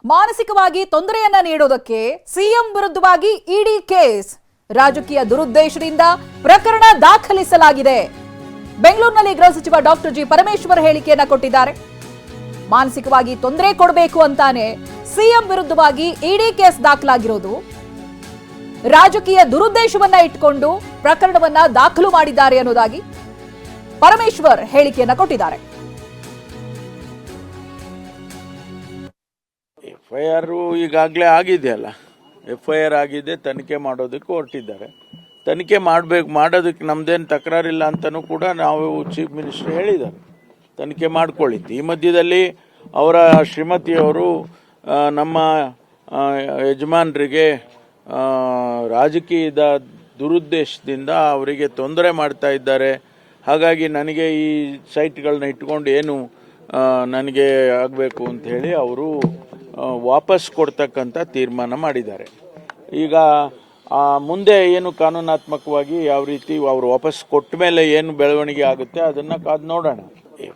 ಮಾನಸಿಕವಾಗಿ ತೊಂದರೆಯನ್ನ ನೀಡೋದಕ್ಕೆ ಸಿಎಂ ವಿರುದ್ಧವಾಗಿ ಇಡಿ ಕೇಸ್. ರಾಜಕೀಯ ದುರುದ್ದೇಶದಿಂದ ಪ್ರಕರಣ ದಾಖಲಿಸಲಾಗಿದೆ. ಬೆಂಗಳೂರಿನಲ್ಲಿ ಗೃಹ ಸಚಿವ ಡಾಕ್ಟರ್ ಜಿ ಪರಮೇಶ್ವರ್ ಹೇಳಿಕೆಯನ್ನ ಕೊಟ್ಟಿದ್ದಾರೆ. ಮಾನಸಿಕವಾಗಿ ತೊಂದರೆ ಕೊಡಬೇಕು ಅಂತಾನೆ ಸಿಎಂ ವಿರುದ್ಧವಾಗಿ ಇಡಿ ಕೇಸ್ ದಾಖಲಾಗಿರೋದು. ರಾಜಕೀಯ ದುರುದ್ದೇಶವನ್ನ ಇಟ್ಕೊಂಡು ಪ್ರಕರಣವನ್ನ ದಾಖಲು ಮಾಡಿದ್ದಾರೆ ಅನ್ನೋದಾಗಿ ಪರಮೇಶ್ವರ್ ಹೇಳಿಕೆಯನ್ನ ಕೊಟ್ಟಿದ್ದಾರೆ. FIR ಈಗಾಗಲೇ ಆಗಿದೆಯಲ್ಲ, FIR ಆಗಿದೆ, ತನಿಖೆ ಮಾಡೋದಕ್ಕೆ ಹೊರಟಿದ್ದಾರೆ. ತನಿಖೆ ಮಾಡೋದಕ್ಕೆ ನಮ್ದೇನು ತಕರಾರಿಲ್ಲ ಅಂತಲೂ ಕೂಡ ನಾವು ಚೀಫ್ ಮಿನಿಸ್ಟರ್ ಹೇಳಿದ್ದಾರೆ, ತನಿಖೆ ಮಾಡ್ಕೊಳ್ಳಿದ್ದು. ಈ ಮಧ್ಯದಲ್ಲಿ ಅವರ ಶ್ರೀಮತಿಯವರು ನಮ್ಮ ಯಜಮಾನರಿಗೆ ರಾಜಕೀಯದ ದುರುದ್ದೇಶದಿಂದ ಅವರಿಗೆ ತೊಂದರೆ ಮಾಡ್ತಾ ಇದ್ದಾರೆ. ಹಾಗಾಗಿ ನನಗೆ ಈ ಸೈಟ್ಗಳನ್ನ ಇಟ್ಕೊಂಡು ಏನು ನನಗೆ ಆಗಬೇಕು ಅಂತ ಹೇಳಿ ಅವರು ವಾಪಸ್ ಕೊಡ್ತಕ್ಕಂಥ ತೀರ್ಮಾನ ಮಾಡಿದ್ದಾರೆ. ಈಗ ಮುಂದೆ ಏನು ಕಾನೂನಾತ್ಮಕವಾಗಿ ಯಾವ ರೀತಿ ಅವರು ವಾಪಸ್ ಕೊಟ್ಟ ಮೇಲೆ ಏನು ಬೆಳವಣಿಗೆ ಆಗುತ್ತೆ ಅದನ್ನು ಕಾದು ನೋಡೋಣ.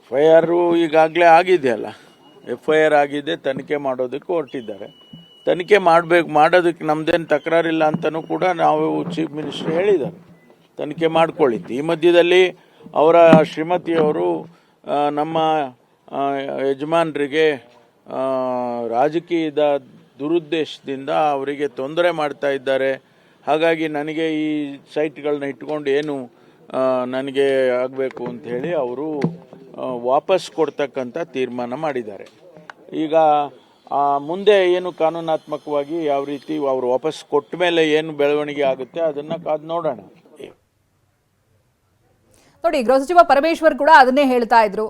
FIR ಈಗಾಗಲೇ ಆಗಿದೆಯಲ್ಲ, FIR ಆಗಿದೆ, ತನಿಖೆ ಮಾಡೋದಕ್ಕೆ ಹೊರಟಿದ್ದಾರೆ. ತನಿಖೆ ಮಾಡೋದಕ್ಕೆ ನಮ್ದೇನು ತಕರಾರಿಲ್ಲ ಅಂತಲೂ ಕೂಡ ನಾವು ಚೀಫ್ ಮಿನಿಸ್ಟರ್ ಹೇಳಿದ್ದಾರೆ, ತನಿಖೆ ಮಾಡ್ಕೊಳ್ಳಿದ್ದು. ಈ ಮಧ್ಯದಲ್ಲಿ ಅವರ ಶ್ರೀಮತಿಯವರು ನಮ್ಮ ಯಜಮಾನರಿಗೆ ರಾಜಕೀಯದ ದುರುದ್ದೇಶದಿಂದ ಅವರಿಗೆ ತೊಂದರೆ ಮಾಡ್ತಾ ಇದ್ದಾರೆ. ಹಾಗಾಗಿ ನನಗೆ ಈ ಸೈಟ್ಗಳನ್ನ ಇಟ್ಕೊಂಡು ಏನು ನನಗೆ ಆಗಬೇಕು ಅಂತ ಹೇಳಿ ಅವರು ವಾಪಸ್ ಕೊಡ್ತಕ್ಕಂಥ ತೀರ್ಮಾನ ಮಾಡಿದ್ದಾರೆ. ಈಗ ಮುಂದೆ ಏನು ಕಾನೂನಾತ್ಮಕವಾಗಿ ಯಾವ ರೀತಿ ಅವರು ವಾಪಸ್ ಕೊಟ್ಟ ಮೇಲೆ ಏನು ಬೆಳವಣಿಗೆ ಆಗುತ್ತೆ ಅದನ್ನು ಕಾದು ನೋಡೋಣ. ನೋಡಿ, ಗೃಹ ಸಚಿವ ಪರಮೇಶ್ವರ್ ಕೂಡ ಅದನ್ನೇ ಹೇಳ್ತಾ ಇದ್ರು.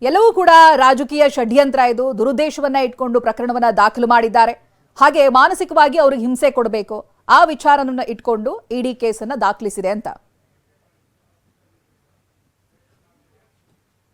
ಎಲ್ಲವೂ ಕೂಡ ರಾಜಕೀಯ ಷಡ್ಯಂತ್ರ, ಇದು ದುರುದ್ದೇಶವನ್ನ ಇಟ್ಕೊಂಡು ಪ್ರಕರಣವನ್ನ ದಾಖಲು ಮಾಡಿದ್ದಾರೆ. ಹಾಗೆ ಮಾನಸಿಕವಾಗಿ ಅವ್ರಿಗೆ ಹಿಂಸೆ ಕೊಡಬೇಕು, ಆ ವಿಚಾರವನ್ನ ಇಟ್ಕೊಂಡು ಇಡಿ ಕೇಸನ್ನ ದಾಖಲಿಸಿದೆ ಅಂತ.